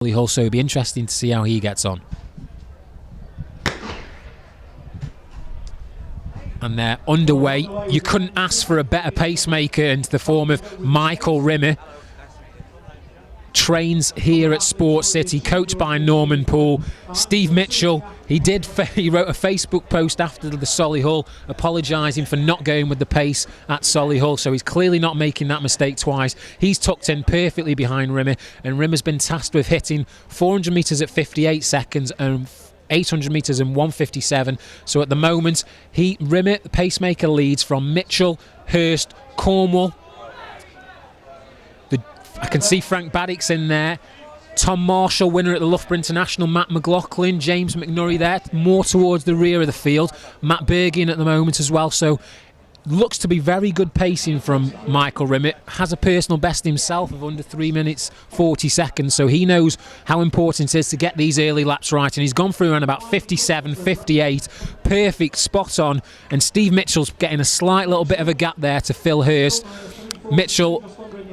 Hull, so it'll be interesting to see how he gets on. And they're underway. You couldn't ask for a better pacemaker into the form of Michael Rimmer. Trains here at Sports City, coached by Norman Poole. Steve Mitchell, he wrote a Facebook post after the Solihull apologising for not going with the pace at Solihull, so he's clearly not making that mistake twice. He's tucked in perfectly behind Rimmer, and Rimmer's been tasked with hitting 400 metres at 58 seconds and 800 metres in 1:57. So at the moment, Rimmer, the pacemaker, leads from Mitchell, Hurst, Cornwall. I can see Frank Baddock's in there. Tom Marshall, winner at the Loughborough International. Matt McLaughlin, James McMurray there, more towards the rear of the field. Matt Bergin at the moment as well. So looks to be very good pacing from Michael Rimmer. Has a personal best himself of under 3 minutes 40 seconds, so he knows how important it is to get these early laps right, and he's gone through around about 57, 58, perfect, spot on. And Steve Mitchell's getting a slight little bit of a gap there to Phil Hurst. Mitchell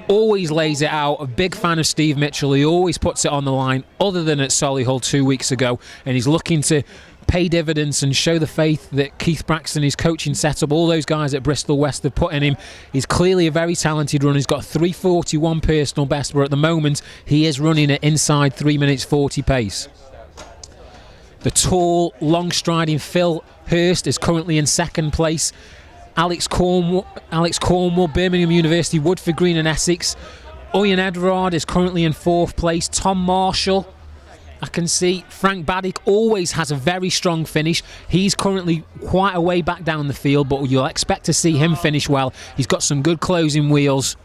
always lays it out. A big fan of Steve Mitchell. He always puts it on the line, other than at Solihull 2 weeks ago, and he's looking to pay dividends and show the faith that Keith Braxton, his coaching setup, all those guys at Bristol West have put in him. He's clearly a very talented runner. He's got a 3:41 personal best, but at the moment he is running at inside 3 minutes 40 pace. The tall, long-striding Phil Hurst is currently in second place. Alex Cornwall, Birmingham University, Woodford Green and Essex. Owen Edward is currently in fourth place. Tom Marshall, I can see. Frank Baddock always has a very strong finish. He's currently quite a way back down the field, but you'll expect to see him finish well. He's got some good closing wheels.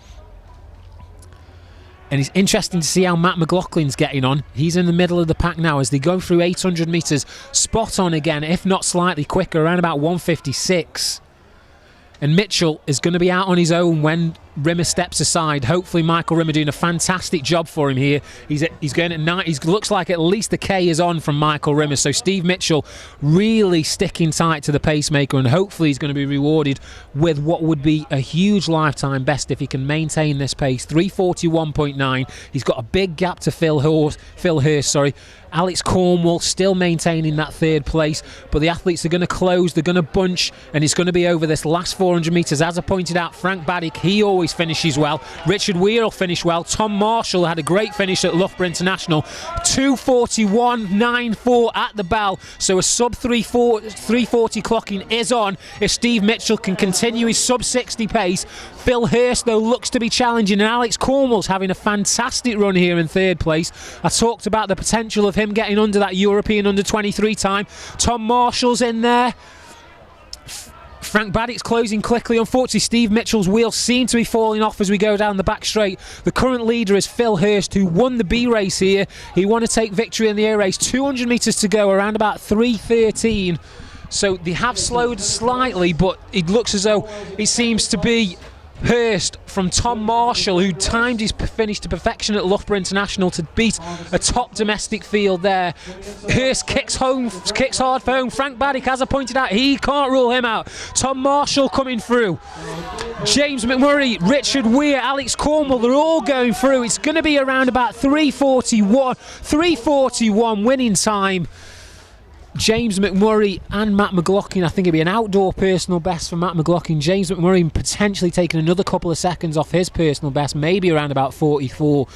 And it's interesting to see how Matt McLaughlin's getting on. He's in the middle of the pack now as they go through 800 metres. Spot on again, if not slightly quicker, around about 1:56. And Mitchell is going to be out on his own when Rimmer steps aside. Hopefully Michael Rimmer doing a fantastic job for him here. He's going at 9. He looks like at least the K is on from Michael Rimmer. So Steve Mitchell really sticking tight to the pacemaker, and hopefully he's going to be rewarded with what would be a huge lifetime best if he can maintain this pace. 3:41.9. He's got a big gap to Phil Hurst. Alex Cornwall still maintaining that third place, but the athletes are going to close, they're going to bunch, and it's going to be over this last 400 metres. As I pointed out, Frank Baddock, he always finishes well. Richard Weir will finish well. Tom Marshall had a great finish at Loughborough International. 2:41.94 at the bell, so a sub 340 clocking is on if Steve Mitchell can continue his sub 60 pace. Phil Hurst, though, looks to be challenging, and Alex Cornwall's having a fantastic run here in third place. I talked about the potential of him getting under that European under-23 time. Tom Marshall's in there. Frank Baddock's closing quickly. Unfortunately, Steve Mitchell's wheels seem to be falling off as we go down the back straight. The current leader is Phil Hurst, who won the B race here. He won to take victory in the A race. 200 metres to go, around about 3:13. So they have slowed slightly, but it looks as though it seems to be Hurst from Tom Marshall, who timed his finish to perfection at Loughborough International to beat a top domestic field there. Hurst kicks hard for home. Frank Baddock, as I pointed out, he can't rule him out. Tom Marshall coming through. James McMurray, Richard Weir, Alex Cornwall, they're all going through. It's going to be around about 3:41 winning time. James McMurray and Matt McLaughlin, I think it'd be an outdoor personal best for Matt McLaughlin. James McMurray potentially taking another couple of seconds off his personal best, maybe around about 44.